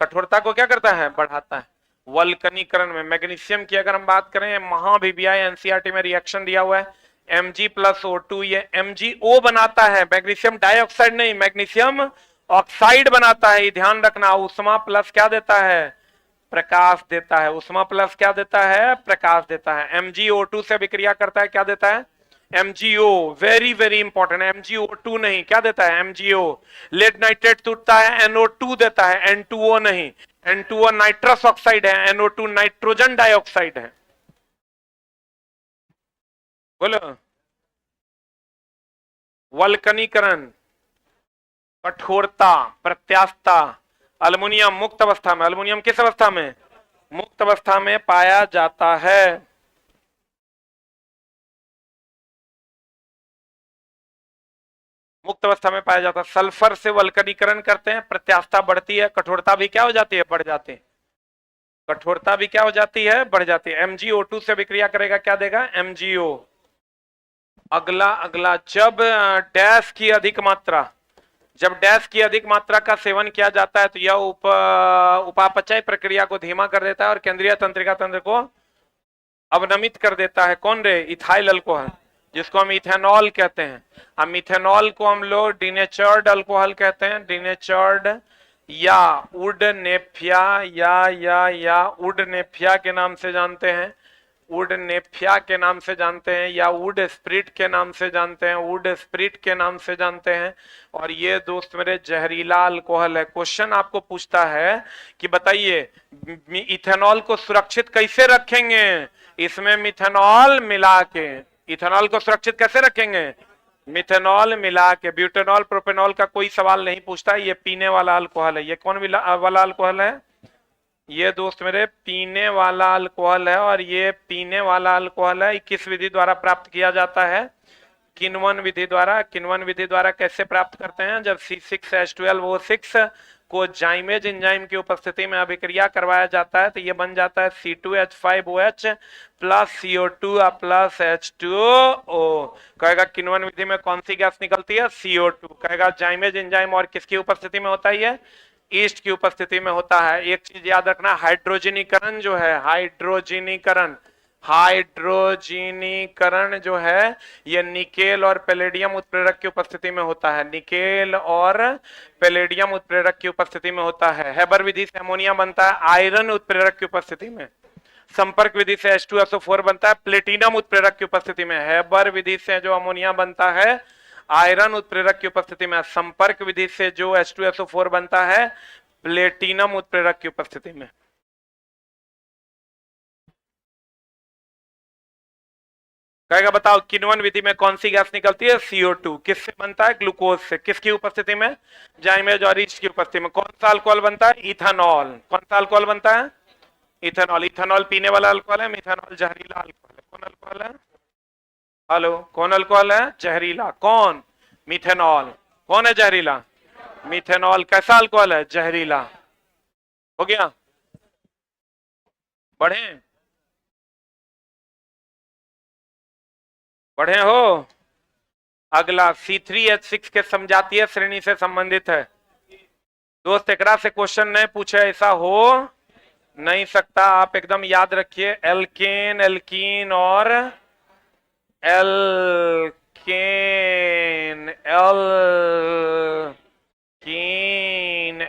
कठोरता को क्या करता है? बढ़ाता है। वल्कनीकरण में मैग्नीशियम की अगर हम बात करें, महाभिव्याय एनसीईआरटी में रिएक्शन दिया हुआ है, Mg प्लस O2 ये MgO बनाता है। मैग्नीशियम डाइऑक्साइड नहीं, मैग्नीशियम ऑक्साइड बनाता है। ध्यान रखना, उष्मा प्लस क्या देता है? प्रकाश देता है। उष्मा प्लस क्या देता है? प्रकाश देता है। MgO2 से विक्रिया करता है, क्या देता है? MgO। Very very important, MgO2 नहीं, क्या देता है? MgO। लेड नाइट्रेट टूटता है, NO2 देता है, N2O नहीं। N2O नाइट्रस ऑक्साइड है, NO2 नाइट्रोजन डाइऑक्साइड है। बोलो। वल्कनीकरण, कठोरता, प्रत्यास्थता। अल्युमिनियम मुक्त अवस्था में, अल्युमिनियम किस अवस्था में? मुक्त अवस्था में पाया जाता है। मुक्त अवस्था में पाया जाता है। सल्फर से वल्कनीकरण करते हैं, प्रत्यास्थता बढ़ती है, कठोरता भी क्या हो जाती है? बढ़ जाती है। कठोरता भी क्या हो जाती है? बढ़ जाती है। MgO2 से विक्रिया करेगा, क्या देगा? MgO। अगला अगला, जब डैश की अधिक मात्रा, जब डैश की अधिक मात्रा का सेवन किया जाता है तो यह उपापचय प्रक्रिया को धीमा कर देता है और केंद्रीय तंत्रिका तंत्र को अवनमित कर देता है। कौन रे? इथाइल अल्कोहल, जिसको हम इथेनॉल कहते हैं। अब मिथेनॉल को हम लोग डिनेचर्ड अल्कोहल कहते हैं। डिनेचर्ड या वुड नेफिया या वुड नेफिया के नाम से जानते हैं। वुड नेफिया के नाम से जानते हैं, या वुड स्प्रिट के नाम से जानते हैं, वुड स्प्रिट के नाम से जानते हैं। और ये दोस्त मेरे जहरीला अल्कोहल है। क्वेश्चन आपको पूछता है कि बताइए इथेनॉल को सुरक्षित कैसे रखेंगे, इसमें मिथेनॉल मिला के। इथेनॉल को सुरक्षित कैसे रखेंगे, मिथेनॉल मिला के। ब्यूटेनॉल प्रोपेनॉल का कोई सवाल नहीं पूछता, ये पीने वाला अल्कोहल है। ये कौन वाला अल्कोहल है, ये दोस्त मेरे पीने वाला अल्कोहल है। और ये पीने वाला अल्कोहल है, किस विधि द्वारा प्राप्त किया जाता है, किण्वन विधि द्वारा। किण्वन विधि द्वारा कैसे प्राप्त करते हैं, जब C6H12O6 को जाइमेज एंजाइम की उपस्थिति में अभिक्रिया करवाया जाता है तो ये बन जाता है C2H5OH plus CO2 plus H2O। कहेगा किण्वन विधि में कौन सी गैस निकलती है, CO2। कहेगा जाइमेज एंजाइम और किसकी उपस्थिति में होता है, ये ईस्ट की उपस्थिति में होता है। एक चीज याद रखना, हाइड्रोजनीकरण जो है, हाइड्रोजनीकरण जो है ये निकेल और पैलेडियम उत्प्रेरक की उपस्थिति में होता है। निकेल और पैलेडियम उत्प्रेरक की उपस्थिति में होता है। हेबर विधि से अमोनिया बनता है आयरन उत्प्रेरक की उपस्थिति में। संपर्क विधि से H2SO4 बनता है प्लेटिनम उत्प्रेरक की उपस्थिति में। हेबर विधि से जो अमोनिया बनता है आयरन उत्प्रेरक की उपस्थिति में। संपर्क विधि से जो H2SO4 बनता है प्लेटिनम उत्प्रेरक की उपस्थिति में। कहेगा बताओ किण्वन विधि में कौन सी गैस निकलती है, CO2। किससे बनता है, ग्लूकोज से। किसकी उपस्थिति में, जाइमेज और ईस्ट की उपस्थिति में। कौन सा अल्कोहल बनता है, इथेनॉल। कौन सा अल्कोहल बनता है, इथेनॉल। इथेनॉल पीने वाला अल्कोहल है, मिथेनॉल जहरीला अल्कोहल है। कौन अल्कोहल है, हेलो, कौन अल्कोहल है, जहरीला। कौन, मिथेनॉल। कौन है जहरीला, मिथेनॉल। कैसा अल्कोहल है, जहरीला। हो गया, बढ़े बढ़े हो। अगला C3H6 के समजातीय श्रेणी से संबंधित है। दोस्त एकरा से क्वेश्चन नहीं पूछे, ऐसा हो नहीं सकता। आप एकदम याद रखिए, एल्केन, एल्कीन और alkane, alkene,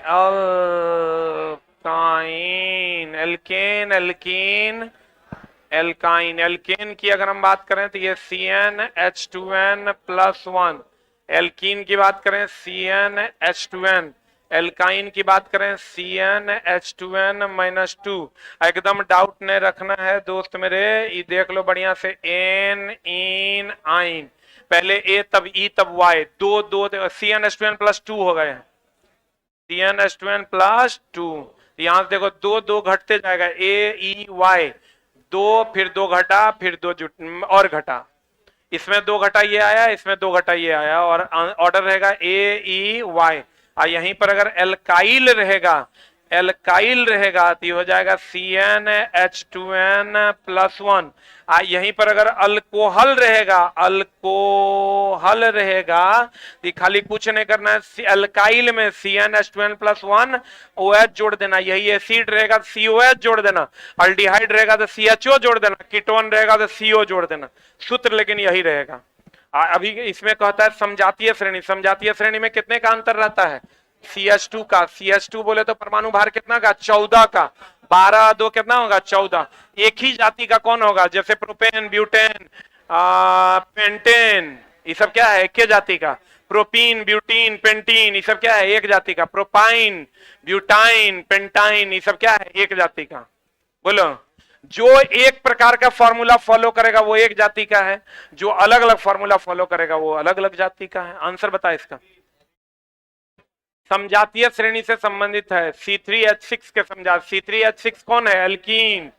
alkyne, alkane, alkene, alkyne. Alkane की अगर हम बात करें तो ये CnH2n+1। एल्कीन की बात करें CnH2n। एल्काइन की बात करें CnH2n-2। एकदम डाउट नहीं रखना है दोस्त मेरे, ये देख लो बढ़िया से, एन इन आइन, पहले ए तब ई तब वाई, दो दो CnH2n+2 हो गए, CnH2n+2। यहां देखो दो दो घटते जाएगा, ए ई वाई, दो फिर दो घटा फिर दो जुट और घटा, इसमें दो घटा ये आया, इसमें दो घटा ये आया, और ऑर्डर रहेगा ए ई वाई। यहीं पर अगर एल्काइल रहेगा, एल्काइल रहेगा तो हो जाएगा CnH2n+1। यहीं पर अगर अल्कोहल रहेगा, अल्कोहल रहेगा तो खाली कुछ नहीं करना है, एल्काइल में CnH2n+1 OH जोड़ देना, यही एसिड रहेगा तो COH जोड़ देना, अल्डिहाइड रहेगा तो CHO जोड़ देना, कीटोन रहेगा तो CO जोड़ देना। सूत्र लेकिन यही रहेगा। अभी इसमें कहता है समजातीय श्रेणी। समजातीय श्रेणी में कितने का अंतर रहता है, CH2 का। CH2 बोले तो परमाणु भार कितना का, 14 का। 12 2 कितना होगा, 14। एक ही जाति का कौन होगा, जैसे प्रोपेन, ब्यूटेन, पेंटेन, ये सब क्या है, एक ही जाति का। प्रोपीन, ब्यूटीन, पेंटीन, ये सब क्या है, एक जाति का। प्रोपाइन, ब्यूटाइन, पेंटाइन, ये सब क्या है, एक जाति का। बोलो, जो एक प्रकार का फॉर्मूला फॉलो करेगा वो एक जाति का है, जो अलग अलग फॉर्मूला फॉलो करेगा वो अलग अलग जाति का है। आंसर बता इसका। समजातीय श्रेणी से संबंधित है, C3H6 के समझा। C3H6 कौन है, एल्कीन।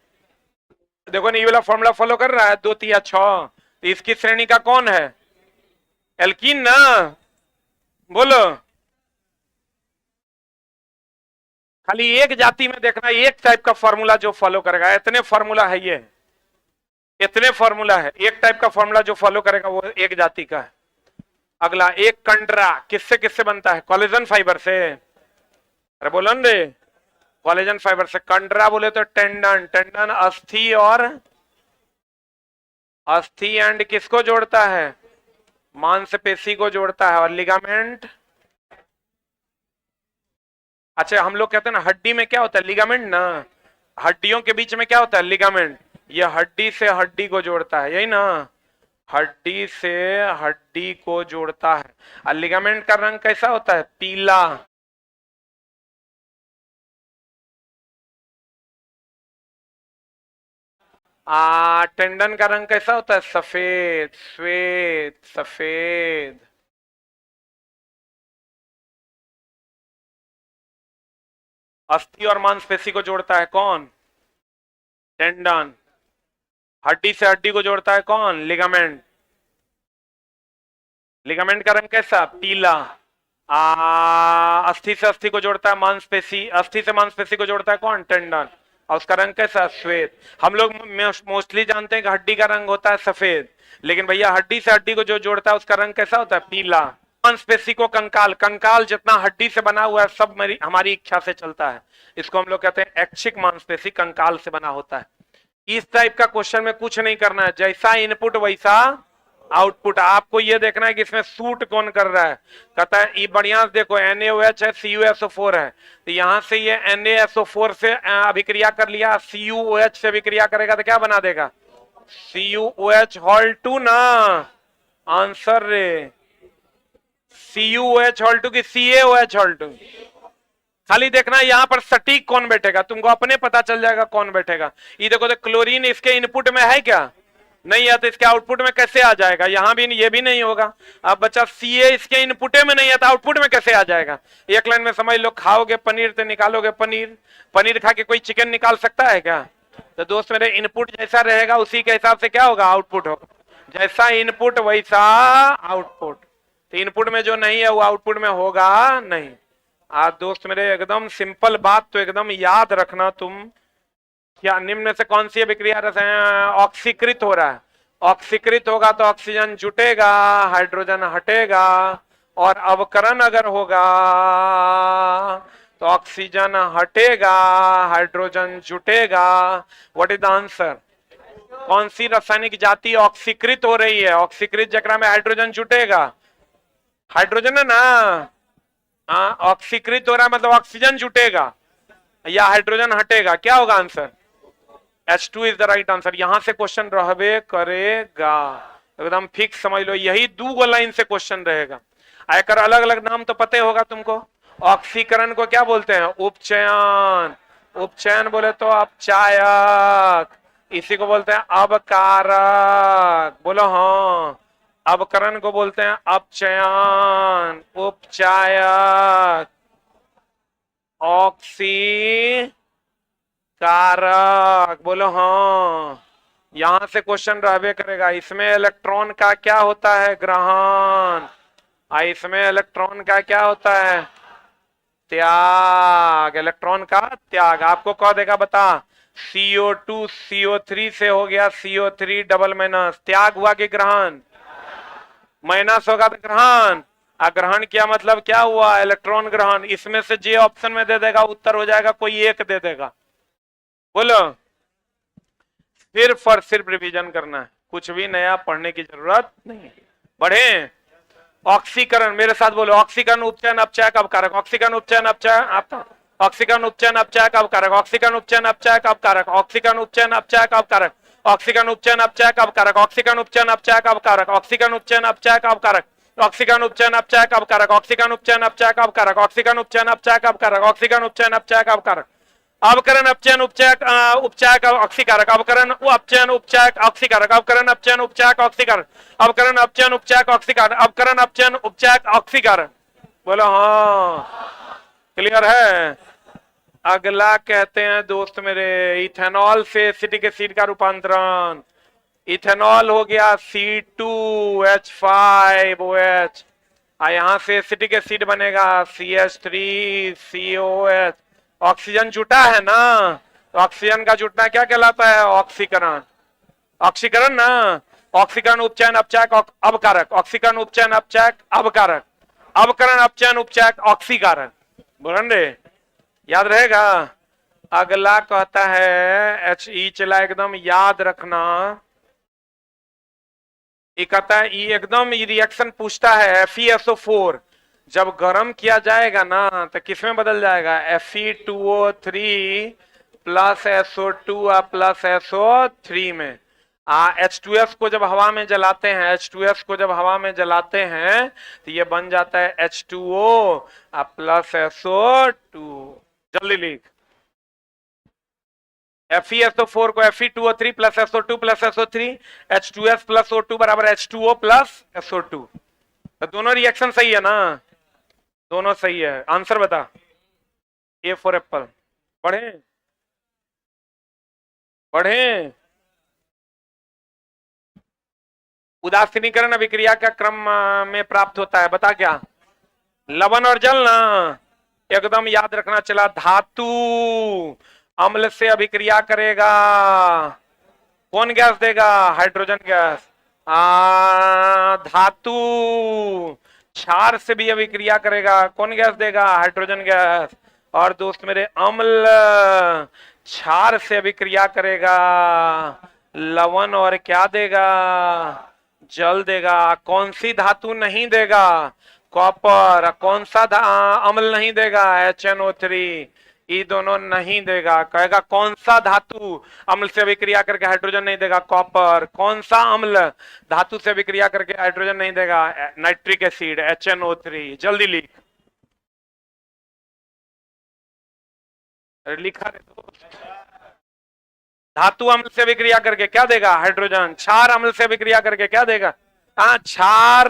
देखो ना ये वाला फॉर्मूला फॉलो कर रहा है, 2 3 6, तो इसकी श्रेणी का कौन है, एल्कीन ना। बोलो, खाली एक जाति में देखना, एक टाइप का फॉर्मूला जो फॉलो करेगा, इतने फॉर्मूला है, ये इतने फॉर्मूला है, एक टाइप का फॉर्मूला जो फॉलो करेगा वो एक जाति का है। अगला, एक कंडरा किससे किससे बनता है, कोलेजन फाइबर से। अरे बोलो न रे, कोलेजन फाइबर से। कंडरा बोले तो टेंडन, टेंडन अस्थि और अस्थि एंड किसको जोड़ता है, मांसपेशी को जोड़ता है। और लिगामेंट, अच्छा हम लोग कहते हैं ना हड्डी में क्या होता है, लिगामेंट ना, हड्डियों के बीच में क्या होता है, लिगामेंट। ये हड्डी से हड्डी को जोड़ता है, यही ना, हड्डी से हड्डी को जोड़ता है। और लिगामेंट का रंग कैसा होता है? पीला। टेंडन का रंग कैसा होता है? सफेद, श्वेत, सफेद। अस्थि और मांसपेशी को जोड़ता है कौन? टेंडन। हड्डी से हड्डी को जोड़ता है कौन? लिगामेंट। लिगामेंट का रंग कैसा? पीला। अस्थि से अस्थि को जोड़ता है मांसपेशी, अस्थि से मांसपेशी को जोड़ता है कौन? टेंडन। और उसका रंग कैसा? श्वेत। हम लोग मोस्टली जानते हैं कि हड्डी का रंग होता है सफेद, लेकिन भैया हड्डी से हड्डी को जो जोड़ता है उसका रंग कैसा होता है? पीला। मांसपेशी को कंकाल, कंकाल जितना हड्डी से बना हुआ है सब मेरी हमारी इच्छा से चलता है, इसको हम लोग कहते हैं ऐच्छिक मांसपेशी, कंकाल से बना होता है। इस टाइप का क्वेश्चन में कुछ नहीं करना है, जैसा इनपुट वैसा आउटपुट। आपको ये देखना है कि इसमें सूट कौन कर रहा है। कहता है ये बढ़िया देखो NaOH है, CuSO4 है, तो यहां से ये NaSO4 से अभिक्रिया कर लिया, CuOH से अभिक्रिया करेगा तो क्या बना देगा? CuOH हॉल 2 ना, आंसर रे। CuOH हॉल 2 की CaOH हॉल 2? खाली देखना यहां पर सटीक कौन बैठेगा, तुमको अपने पता चल जाएगा कौन बैठेगा। ये देखो तो क्लोरीन इसके इनपुट में है क्या? नहीं है, तो इसके आउटपुट में कैसे आ जाएगा? यहां भी ये भी नहीं होगा। अब बच्चा Ca इसके इनपुट में नहीं है तो आउटपुट में कैसे आ जाएगा? एक लाइन में समझ लो, खाओगे पनीर तो निकालोगे पनीर, पनीर खा के कोई चिकन निकाल सकता है क्या? तो दोस्त मेरे, इनपुट जैसा रहेगा उसी के हिसाब से क्या होगा? आउटपुट होगा। जैसा इनपुट वैसा आउटपुट। तो इनपुट में जो नहीं है वो आउटपुट में होगा नहीं। आज दोस्त मेरे एकदम सिंपल बात तो एकदम याद रखना तुम। क्या निम्न में से कौन सी अभिक्रिया रसायन ऑक्सीकृत हो रहा है? ऑक्सीकृत होगा तो ऑक्सीजन जुटेगा, हाइड्रोजन हटेगा, और अवकरण अगर होगा तो ऑक्सीजन हटेगा, हाइड्रोजन जुटेगा। What is the answer? कौन सी रासायनिक जाति ऑक्सीकृत हो रही है? ऑक्सीकृत जकरा में हाइड्रोजन जुटेगा, हाइड्रोजन है ना। ऑक्सीकृत हो रहा है मतलब ऑक्सीजन जुटेगा या हाइड्रोजन हटेगा, क्या होगा answer? H2 is the right answer. यहां से क्वेश्चन रहबे करेगा, एकदम फिक्स समझ लो, यही 2 लाइन से क्वेश्चन रहेगा। आयकर अलग अलग नाम तो पता होगा तुमको। ऑक्सीकरण को क्या बोलते हैं? उपचयन। उपचयन बोले तो अपचायक, इसी को बोलते हैं अबकारक। बोलो हाँ। अबकरण को बोलते हैं अपचयन, उपचायक, ऑक्सी कारक। बोलो हाँ। यहां से क्वेश्चन रहबे करेगा। इसमें इलेक्ट्रॉन का क्या होता है? ग्रहण। इसमें इलेक्ट्रॉन का क्या होता है? त्याग। इलेक्ट्रॉन का त्याग। आपको कह देगा बता, CO2 CO3 से हो गया CO3 डबल माइनस, त्याग हुआ कि ग्रहण? माइनस होगा तो ग्रहण। ग्रहण किया मतलब क्या हुआ? इलेक्ट्रॉन ग्रहण। इसमें से जे ऑप्शन में दे देगा, उत्तर हो जाएगा, कोई एक दे देगा। बोलो, सिर्फ और सिर्फ रिवीजन करना है, कुछ भी नया पढ़ने की जरूरत नहीं है। बढ़े। ऑक्सीकरण, मेरे साथ बोलो, ऑक्सीकरण उपचयन अपचयक अवकारक, ऑक्सीकरण उपचयन अपचयक, ऑक्सीकरण उपचयन अपचयक अवकारक, ऑक्सीकरण उपचयन अपचयक अवकारक, ऑक्सीकरण उपचयन अपचयक अवकारक, ऑक्सीकरण उपचयन अपचयक अवकारक, ऑक्सीकरण उपचयन अपचयक अवकारक, ऑक्सीकरण उपचयन अपचयक अवकारक, ऑक्सीकरण उपचयन अपचयक अवकारक, ऑक्सीकरण उपचयन अपचयक अवकारक, ऑक्सीकरण उपचयन अपचयक अवकारक, ऑक्सीकरण उपचयन अपचयक अवकारक, अवकरण अपचयन उपचयक उपचयक ऑक्सीकारक, अवकरण अपचयन उपचयक ऑक्सीकारक, अवकरण अपचयन उपचयक ऑक्सीकारक, अवकरण अपचयन उपचयक ऑक्सीकारक, अवकरण अपचयन उपचयक ऑक्सीकारक। बोलो हाँ। क्लियर है? अगला कहते हैं दोस्त मेरे, इथेनॉल से एसिटिक एसिड का रूपांतरण। इथेनॉल हो गया C2H5OH, यहां से एसिटिक एसिड बनेगा CH3COH। ऑक्सीजन जुटा है ना, तो ऑक्सीजन का जुटना क्या कहलाता है? ऑक्सीकरण। ऑक्सीकरण ना। ऑक्सीकरण उपचयन अपचयक अवकारक, ऑक्सीकरण उपचयन अपचयक अवकारक, अवकरण अपचयन उपचयक ऑक्सीकारक। बोलन रे, याद रहेगा। अगला कहता है HE, चला एकदम याद रखना। ये कहता है ये एकदम ये रिएक्शन पूछता है FeSO4 जब गर्म किया जाएगा ना तो किसमें बदल जाएगा? Fe2O3 plus SO2 plus SO3 में H2S को जब हवा में जलाते हैं, H2S को जब हवा में जलाते हैं तो ये बन जाता है H2O प्लस SO2। जल्दी लिख, FeSO4 को Fe2O3 plus SO2 plus SO3, H2S plus O2 बराबर H2O प्लस SO2। तो दोनों रिएक्शन सही है ना, दोनों सही है। आंसर बता, A फॉर एप्पल। पढ़े पढ़े। उदासीनीकरण अभिक्रिया का क्रम में प्राप्त होता है, बता क्या? लवण और जल ना, एकदम याद रखना। चला, धातु अम्ल से अभिक्रिया करेगा, कौन गैस देगा? Hydrogen gas. धातु क्षार से भी अभिक्रिया करेगा, कौन गैस देगा? Hydrogen gas. और दोस्त मेरे, अम्ल क्षार से अभिक्रिया करेगा, लवण और क्या देगा? जल देगा। कौन सी धातु नहीं देगा? कॉपर। कौन सा अम्ल नहीं देगा? HNO3। ये दोनों नहीं देगा। कहेगा कौन सा धातु अम्ल से अभिक्रिया करके हाइड्रोजन नहीं देगा? कॉपर। कौन सा अम्ल धातु से अभिक्रिया करके हाइड्रोजन नहीं देगा? Nitric acid, HNO3। जल्दी लिख, लिखा रे दोस्त। धातु अम्ल से अभिक्रिया करके क्या देगा? हाइड्रोजन। क्षार अम्ल से अभिक्रिया करके क्या देगा? क्षार,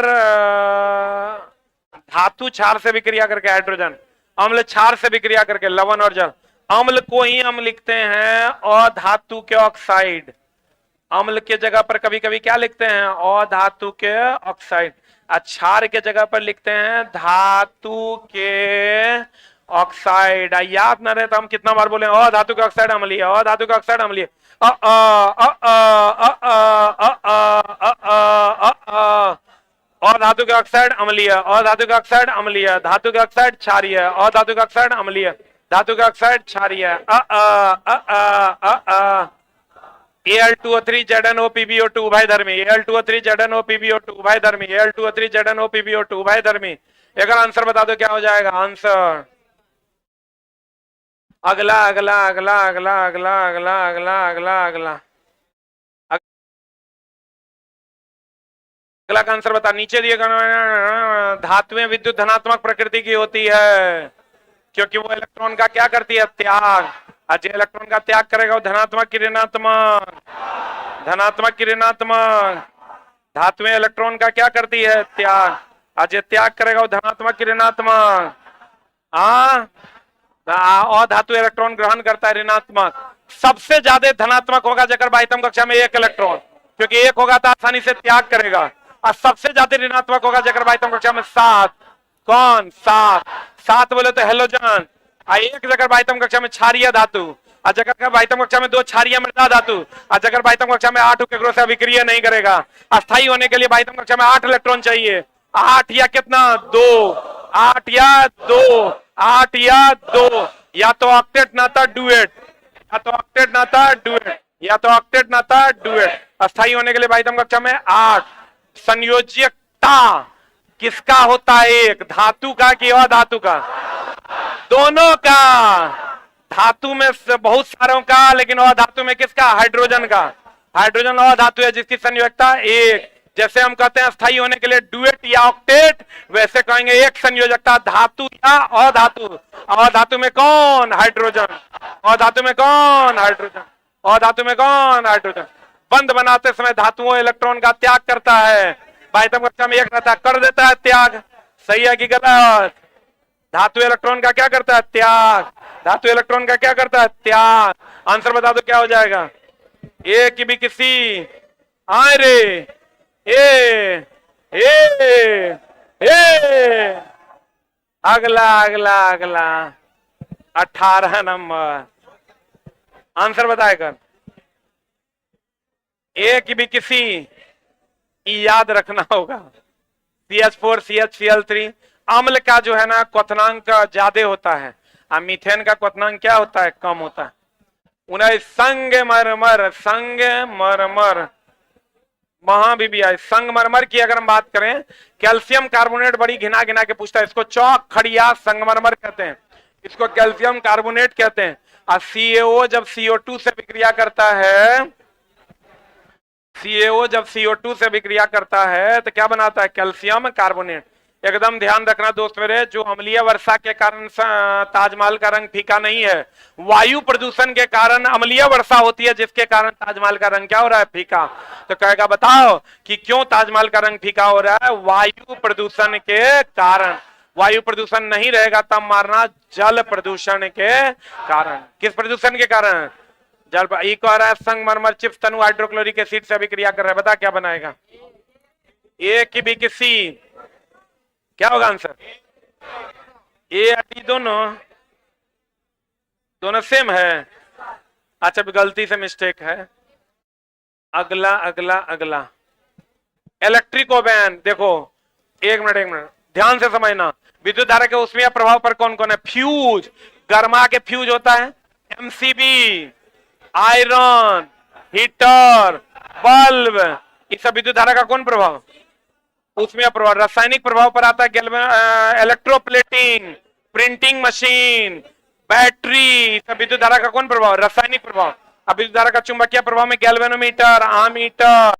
धातु क्षार से अभिक्रिया करके हाइड्रोजन, अम्ल क्षार से अभिक्रिया करके लवण और जल। अम्ल को ही हम लिखते हैं अधातु के ऑक्साइड। अम्ल के जगह पर कभी कभी क्या लिखते हैं? अधातु के ऑक्साइड। क्षार के जगह पर लिखते हैं धातु के ऑक्साइड। याद ना रहे तो हम कितना बार बोले अधातु के ऑक्साइड अम्लीय, अधातु के ऑक्साइड अम्लीय। अधातु के ऑक्साइड अम्लीय, अधातु के ऑक्साइड अम्लीय, धातु के ऑक्साइड क्षारीय, अधातु के ऑक्साइड अम्लीय, धातु के ऑक्साइड क्षारीय। Al2O3 ZnOPbO2 उभयधर्मी, Al2O3 ZnOPbO2 उभयधर्मी, Al2O3 ZnOPbO2 उभयधर्मी। एक आंसर बता दो क्या हो जाएगा आंसर? अगला अगला अगला अगला अगला अगला अगला अगला अगला अगला का आंसर बता। नीचे दिए गए धातुएं विद्युत धनात्मक प्रकृति की होती है क्योंकि वो इलेक्ट्रॉन का क्या करती है? त्याग। आज इलेक्ट्रॉन का त्याग करेगा वो धनात्मक की ऋणात्मक, धनात्मक की ऋणात्मक। धातुएं इलेक्ट्रॉन का क्या करती है? त्याग। आज त्याग करेगा वो धनात्मक की ऋणात्मक। अधातु इलेक्ट्रॉन ग्रहण करता है ऋणात्मक। सबसे ज्यादा धनात्मक होगा जकर बाह्यतम कक्षा में एक इलेक्ट्रॉन, क्योंकि एक होगा तो आसानी से त्याग करेगा। और सबसे ज्यादा ऋणात्मक होगा जकर बाह्यतम कक्षा में 7। कौन? 7 बोले तो हेलोजन। एक जगह बाह्यतम कक्षा में क्षारीय धातु, और जगह बाह्यतम कक्षा में 2 क्षारीय मृदा धातु, और जगह बाह्यतम कक्षा में 8 उपग्रह से अभिक्रिया नहीं करेगा। अस्थायी होने के लिए बाह्यतम कक्षा में 8 इलेक्ट्रॉन चाहिए। 8 या कितना? 2। 8 या 2, 8 या 2, या तो ऑक्टेट ना था डुएट, या तो ऑक्टेट ना था डुएट, या तो ऑक्टेट ना था डुएट। अस्थायी होने के लिए बाह्यतम कक्षा में 8। संयोजकता किसका होता है? एक धातु का कि अधातु का? दोनों का। धातु में बहुत सारों का, लेकिन अधातु में किसका? हाइड्रोजन का। हाइड्रोजन अधातु है जिसकी संयोजकता 1। जैसे हम कहते हैं अस्थायी होने के लिए डुएट या ऑक्टेट, वैसे कहेंगे एक संयोजकता धातु या अधातु। अधातु में कौन? हाइड्रोजन। अधातु में कौन? हाइड्रोजन। अधातु में कौन? हाइड्रोजन। बंध बनाते समय धातुओं इलेक्ट्रॉन का त्याग करता है। बाह्यतम कक्षा में 1 रहता है, कर देता है त्याग। सही है कि गलत? धातु इलेक्ट्रॉन का क्या करता है? त्याग। धातु इलेक्ट्रॉन का क्या करता है? त्याग। आंसर बता दो क्या हो जाएगा? एक की भी किसी आए रे ए अगला अगला अगला 18 नंबर आंसर बताए कर। एक भी किसी याद रखना होगा। CH4 CHCl3 अम्ल का जो है ना क्वथनांक ज्यादा होता है, और मीथेन का क्वथनांक क्या होता है? कम होता है। उन्हें संगमरमर, संगमरमर महाबीबीआई संगमरमर की अगर हम बात करें, कैल्शियम कार्बोनेट बड़ी घिना घिना के पूछता है। इसको चौक खड़िया संगमरमर कहते हैं, इसको कैल्शियम कार्बोनेट कहते हैं। और CaO जब CO2 से विक्रिया करता है, CaO जब CO2 से विक्रिया करता है तो क्या बनाता है? Calcium carbonate. एकदम ध्यान रखना दोस्त मेरे, जो अम्लीय वर्षा के कारण ताजमहल का रंग फीका नहीं है, वायु प्रदूषण के कारण अम्लीय वर्षा होती है, जिसके कारण ताजमहल का रंग क्या हो रहा है? फीका। तो कहेगा बताओ कि क्यों ताजमहल का रंग फीका हो रहा है? वायु प्रदूषण के कारण। वायु प्रदूषण नहीं रहेगा तब मारना, जल प्रदूषण के कारण। किस प्रदूषण के कारण? जल। ई कह रहा है संगमरमर चिप्स तनु हाइड्रोक्लोरिक एसिड से अभिक्रिया कर रहा है, बता क्या बनाएगा? ए की बी की सी, क्या होगा आंसर? ए और डी दोनों दोनों सेम है। अच्छा गलती से मिस्टेक है। अगला अगला अगला इलेक्ट्रिक ओवन। देखो एक मिनट ध्यान से समझना। विद्युत धारा के ऊष्मीय प्रभाव पर कौन कौन है? फ्यूज, गर्मा के फ्यूज होता है। एमसीबी, आयरन, हीटर, बल्ब, इस सब विद्युत धारा का कौन प्रभाव? उसमें प्रभाव। रासायनिक प्रभाव पर आता है इलेक्ट्रोप्लेटिंग, प्रिंटिंग मशीन, बैटरी, सब विद्युत धारा का कौन प्रभाव? रासायनिक प्रभाव। अब विद्युत धारा का चुंबकीय प्रभाव में गैल्वेनोमीटर, आमीटर,